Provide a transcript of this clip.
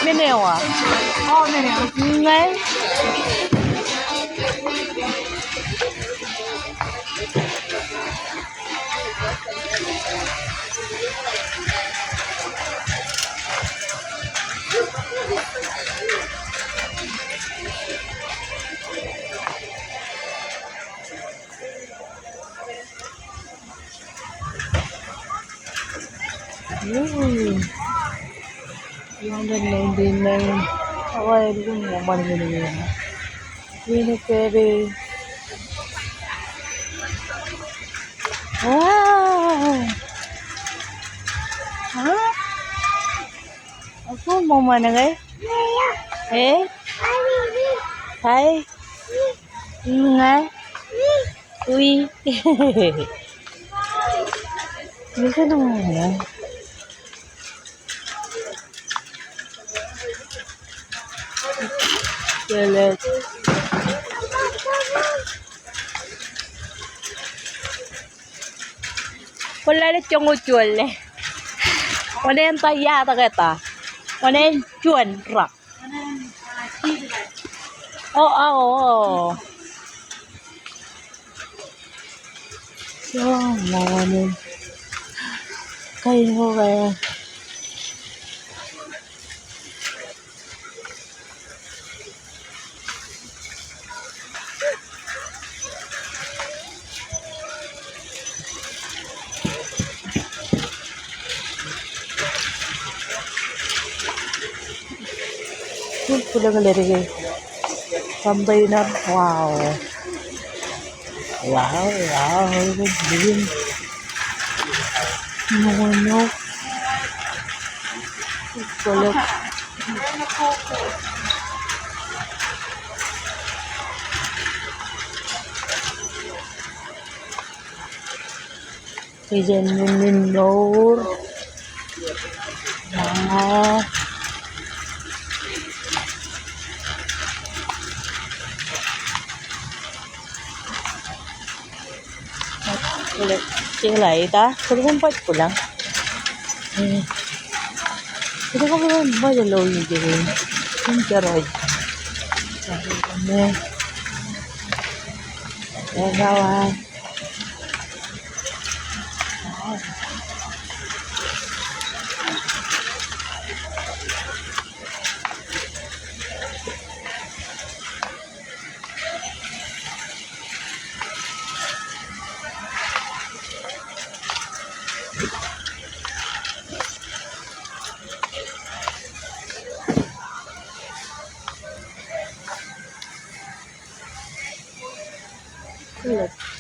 Mene wa. Oh, nene. Ngai. അതായിരിക്കും മണിമണി ഇതിനൊക്കെ ako mo managay hai nga uy hindi ka naman Galit. Wala na siyang utswal eh. Wala yung tayata kita. Wala yung chuan rak. Oo. So, mawanin. Kain ko kaya. Pulang lari sampai na wow din no pulang ijan minor ulit sila ita kumpat ko lang ito ko ba dalaw yung gawin yung karoy sabi kami gagawan ulit